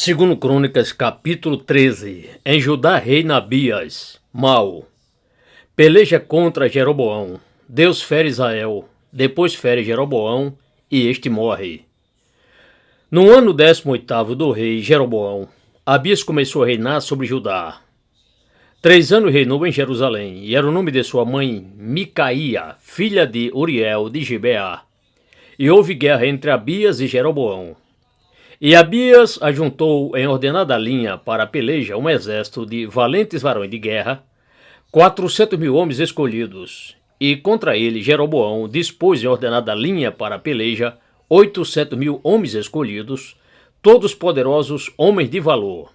Segundo Crônicas, capítulo 13. Em Judá reina Abias, mau. Peleja contra Jeroboão. Deus fere Israel, depois fere Jeroboão, e este morre. No ano 18º do rei Jeroboão, Abias começou a reinar sobre Judá. 3 anos reinou em Jerusalém, e era o nome de sua mãe Micaía, filha de Uriel de Gibeá. E houve guerra entre Abias e Jeroboão. E Abias ajuntou em ordenada linha para a peleja um exército de valentes varões de guerra, 400.000 homens escolhidos, e contra ele Jeroboão dispôs em ordenada linha para a peleja 800.000 homens escolhidos, todos poderosos homens de valor.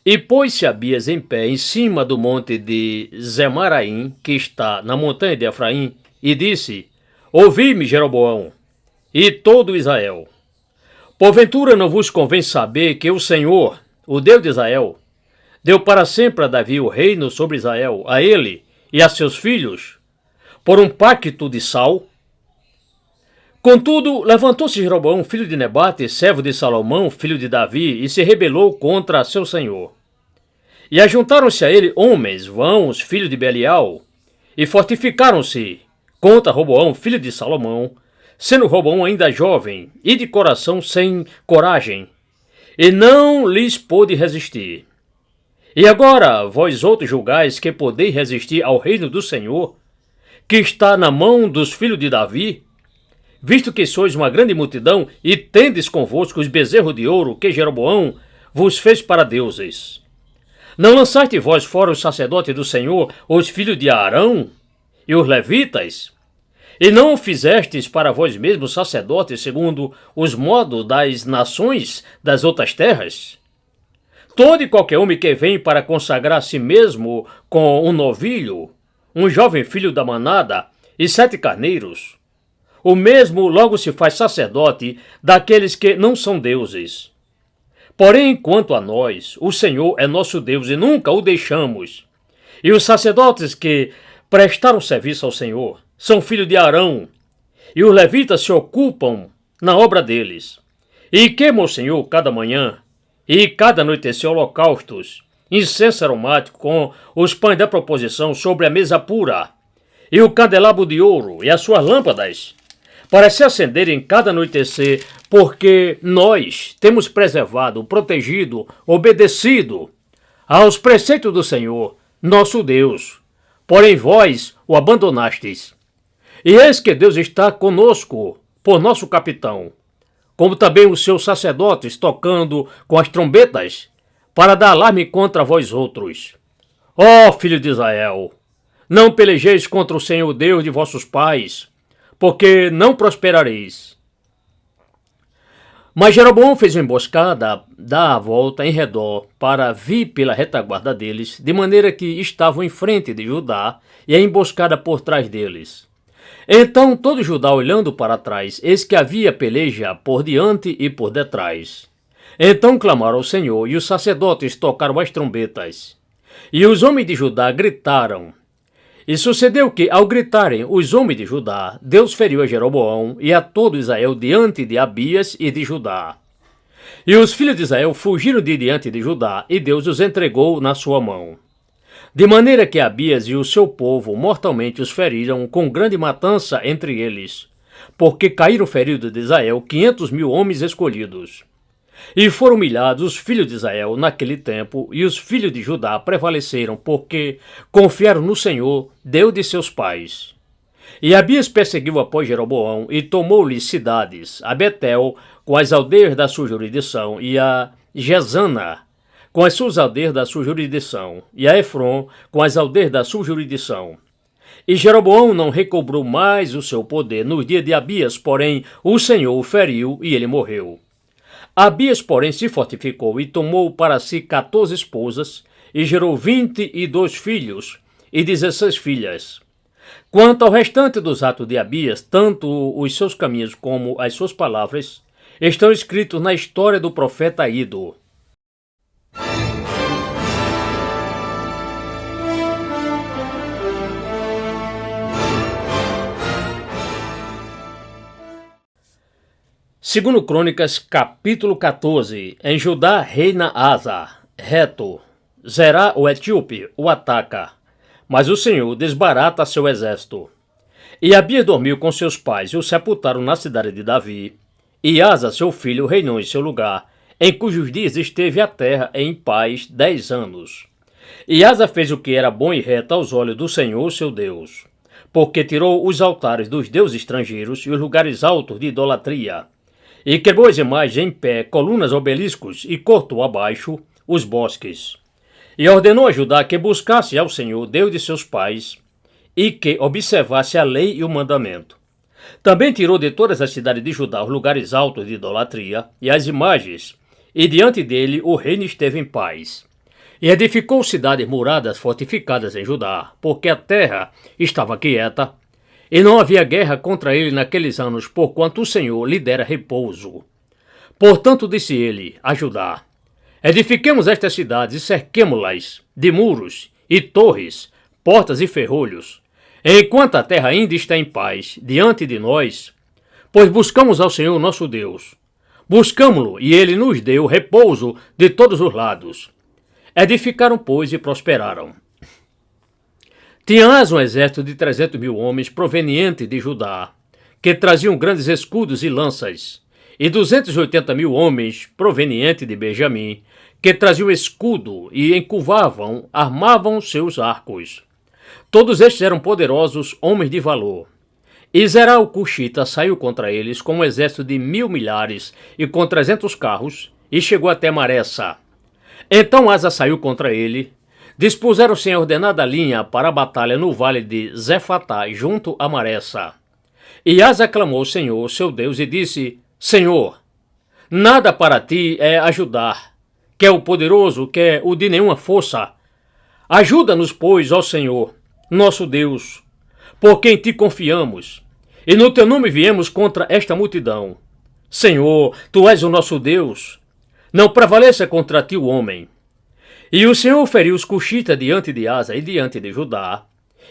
E pôs-se Abias em pé em cima do monte de Zemaraim, que está na montanha de Efraim, e disse: Ouvi-me, Jeroboão, e todo Israel. Porventura não vos convém saber que o Senhor, o Deus de Israel, deu para sempre a Davi o reino sobre Israel, a ele e a seus filhos, por um pacto de sal? Contudo, levantou-se Jeroboão, filho de Nebate, servo de Salomão, filho de Davi, e se rebelou contra seu senhor. E ajuntaram-se a ele homens vãos, filho de Belial, e fortificaram-se contra Roboão, filho de Salomão, sendo Roboão ainda jovem e de coração sem coragem, e não lhes pôde resistir. E agora, vós outros julgais que podeis resistir ao reino do Senhor, que está na mão dos filhos de Davi, visto que sois uma grande multidão e tendes convosco os bezerros de ouro que Jeroboão vos fez para deuses. Não lançaste vós fora os sacerdotes do Senhor, os filhos de Arão e os levitas? E não o fizestes para vós mesmos sacerdotes segundo os modos das nações das outras terras? Todo e qualquer homem que vem para consagrar a si mesmo com um novilho, um jovem filho da manada e 7 carneiros, o mesmo logo se faz sacerdote daqueles que não são deuses. Porém, quanto a nós, o Senhor é nosso Deus e nunca o deixamos. E os sacerdotes que prestaram serviço ao Senhor são filhos de Arão, e os levitas se ocupam na obra deles. E queimam ao Senhor cada manhã, e cada anoitecer holocaustos, incenso aromático com os pães da proposição sobre a mesa pura, e o candelabro de ouro, e as suas lâmpadas, para se acenderem cada anoitecer, porque nós temos preservado, protegido, obedecido aos preceitos do Senhor, nosso Deus. Porém vós o abandonastes. E eis que Deus está conosco, por nosso capitão, como também os seus sacerdotes tocando com as trombetas, para dar alarme contra vós outros. Ó filho de Israel, não pelejeis contra o Senhor Deus de vossos pais, porque não prosperareis. Mas Jeroboão fez uma emboscada, dá a volta em redor, para vir pela retaguarda deles, de maneira que estavam em frente de Judá, e a emboscada por trás deles. Então todo Judá olhando para trás, eis que havia peleja por diante e por detrás. Então clamaram ao Senhor, e os sacerdotes tocaram as trombetas. E os homens de Judá gritaram. E sucedeu que, ao gritarem os homens de Judá, Deus feriu a Jeroboão e a todo Israel diante de Abias e de Judá. E os filhos de Israel fugiram de diante de Judá, e Deus os entregou na sua mão. De maneira que Abias e o seu povo mortalmente os feriram com grande matança entre eles, porque caíram feridos de Israel 500.000 homens escolhidos. E foram humilhados os filhos de Israel naquele tempo, e os filhos de Judá prevaleceram, porque confiaram no Senhor, Deus de seus pais. E Abias perseguiu após Jeroboão, e tomou-lhe cidades, a Betel, com as aldeias da sua jurisdição, e a Gesana, com as suas aldeias da sua jurisdição, e a Efron, com as aldeias da sua jurisdição. E Jeroboão não recobrou mais o seu poder nos dias de Abias, porém o Senhor o feriu, e ele morreu. Abias, porém, se fortificou e tomou para si 14 esposas, e gerou 22 filhos e 16 filhas. Quanto ao restante dos atos de Abias, tanto os seus caminhos como as suas palavras estão escritos na história do profeta Ido. Segundo Crônicas, capítulo 14. Em Judá reina Asa, reto. Zerá, o etíope, o ataca, mas o Senhor desbarata seu exército. E Abias dormiu com seus pais e o sepultaram na cidade de Davi. E Asa, seu filho, reinou em seu lugar, em cujos dias esteve a terra em paz 10 anos. E Asa fez o que era bom e reto aos olhos do Senhor, seu Deus, porque tirou os altares dos deuses estrangeiros e os lugares altos de idolatria, e quebrou as imagens em pé, colunas, obeliscos, e cortou abaixo os bosques. E ordenou a Judá que buscasse ao Senhor, Deus de seus pais, e que observasse a lei e o mandamento. Também tirou de todas as cidades de Judá os lugares altos de idolatria e as imagens, e diante dele o reino esteve em paz. E edificou cidades muradas fortificadas em Judá, porque a terra estava quieta, e não havia guerra contra ele naqueles anos, porquanto o Senhor lhe dera repouso. Portanto disse ele a Judá: edifiquemos estas cidades e cerquemo-las de muros e torres, portas e ferrolhos, enquanto a terra ainda está em paz diante de nós, pois buscamos ao Senhor nosso Deus. Buscamo-lo, e ele nos deu repouso de todos os lados. Edificaram, pois, e prosperaram. Tinha Asa um exército de 300.000 homens proveniente de Judá, que traziam grandes escudos e lanças, e 280.000 homens provenientes de Benjamim, que traziam escudo e encurvavam, armavam seus arcos. Todos estes eram poderosos homens de valor. E Zerá o Cuxita saiu contra eles com um exército de 1.000 milhares e com 300 carros, e chegou até Maressa. Então Asa saiu contra ele. Dispuseram-se em ordenada linha para a batalha no vale de Zefatá, junto a Maressa. E Asa clamou ao Senhor, seu Deus, e disse: Senhor, nada para ti é ajudar, que é o poderoso, que é o de nenhuma força. Ajuda-nos, pois, ó Senhor, nosso Deus, por quem te confiamos, e no teu nome viemos contra esta multidão. Senhor, tu és o nosso Deus, não prevaleça contra ti o homem. E o Senhor feriu os cuxitas diante de Asa e diante de Judá,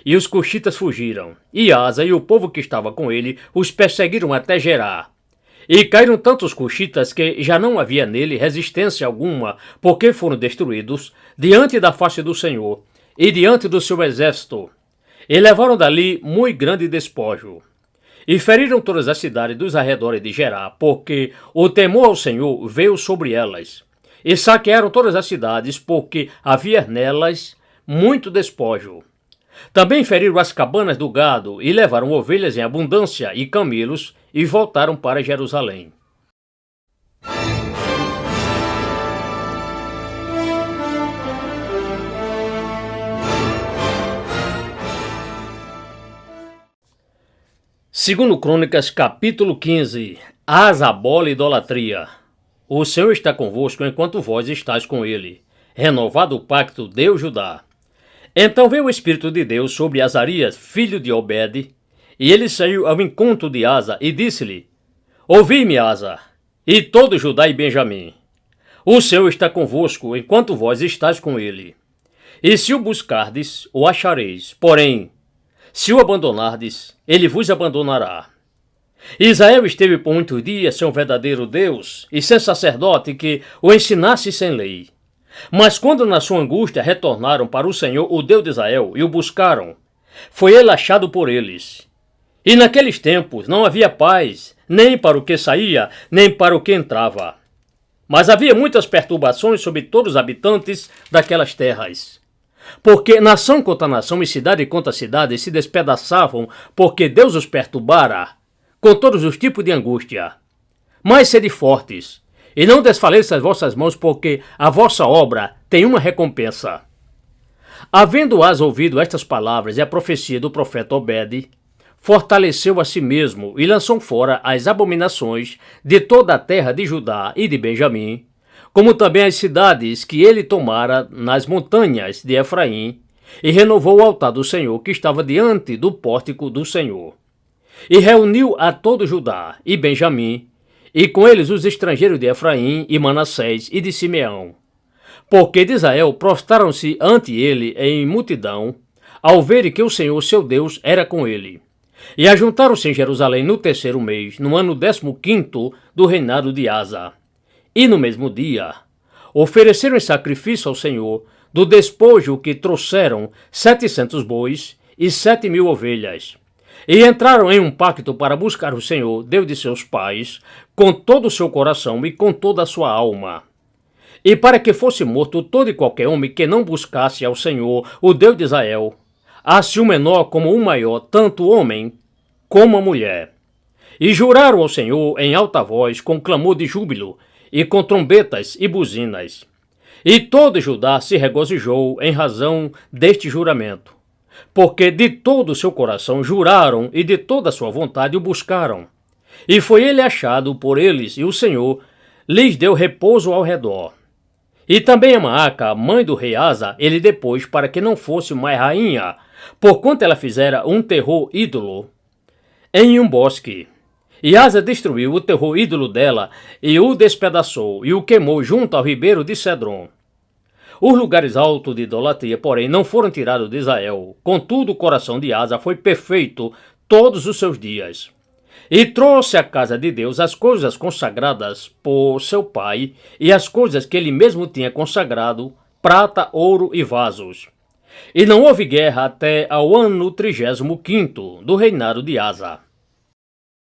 e os cuxitas fugiram, e Asa e o povo que estava com ele os perseguiram até Gerá. E caíram tantos cuxitas que já não havia nele resistência alguma, porque foram destruídos diante da face do Senhor e diante do seu exército. E levaram dali muito grande despojo. E feriram todas as cidades dos arredores de Gerá, porque o temor ao Senhor veio sobre elas. E saquearam todas as cidades, porque havia nelas muito despojo. Também feriram as cabanas do gado, e levaram ovelhas em abundância e camelos, e voltaram para Jerusalém. Segundo Crônicas, capítulo 15. Asa abola idolatria. O Senhor está convosco enquanto vós estáis com ele. Renovado o pacto, deu Judá. Então veio o Espírito de Deus sobre Azarias, filho de Obed, e ele saiu ao encontro de Asa e disse-lhe: ouvi-me, Asa, e todo Judá e Benjamim. O Senhor está convosco enquanto vós estáis com ele. E se o buscardes, o achareis. Porém, se o abandonardes, ele vos abandonará. Israel esteve por muitos dias sem um verdadeiro Deus e sem sacerdote que o ensinasse sem lei. Mas quando na sua angústia retornaram para o Senhor, o Deus de Israel, e o buscaram, foi ele achado por eles. E naqueles tempos não havia paz, nem para o que saía, nem para o que entrava. Mas havia muitas perturbações sobre todos os habitantes daquelas terras. Porque nação contra nação e cidade contra cidade se despedaçavam, porque Deus os perturbara com todos os tipos de angústia. Mas sede fortes, e não desfaleçam as vossas mãos, porque a vossa obra tem uma recompensa. Havendo Asa ouvido estas palavras e a profecia do profeta Obed, fortaleceu a si mesmo e lançou fora as abominações de toda a terra de Judá e de Benjamim, como também as cidades que ele tomara nas montanhas de Efraim, e renovou o altar do Senhor que estava diante do pórtico do Senhor. E reuniu a todo Judá e Benjamim, e com eles os estrangeiros de Efraim e Manassés e de Simeão. Porque de Israel prostraram-se ante ele em multidão, ao verem que o Senhor seu Deus era com ele. E ajuntaram-se em Jerusalém no 3º mês, no ano 15º do reinado de Asa. E no mesmo dia, ofereceram em sacrifício ao Senhor, do despojo que trouxeram, 700 bois e 7.000 ovelhas. E entraram em um pacto para buscar o Senhor, Deus de seus pais, com todo o seu coração e com toda a sua alma. E para que fosse morto todo e qualquer homem que não buscasse ao Senhor, o Deus de Israel, assim o menor como o maior, tanto o homem como a mulher. E juraram ao Senhor em alta voz, com clamor de júbilo, e com trombetas e buzinas. E todo Judá se regozijou em razão deste juramento, porque de todo o seu coração juraram e de toda a sua vontade o buscaram. E foi ele achado por eles, e o Senhor lhes deu repouso ao redor. E também a Maaca, mãe do rei Asa, ele depôs para que não fosse mais rainha, porquanto ela fizera um terror ídolo em um bosque. E Asa destruiu o terror ídolo dela, e o despedaçou, e o queimou junto ao ribeiro de Cedron. Os lugares altos de idolatria, porém, não foram tirados de Israel. Contudo, o coração de Asa foi perfeito todos os seus dias. E trouxe à casa de Deus as coisas consagradas por seu pai, e as coisas que ele mesmo tinha consagrado, prata, ouro e vasos. E não houve guerra até ao ano 35º do reinado de Asa.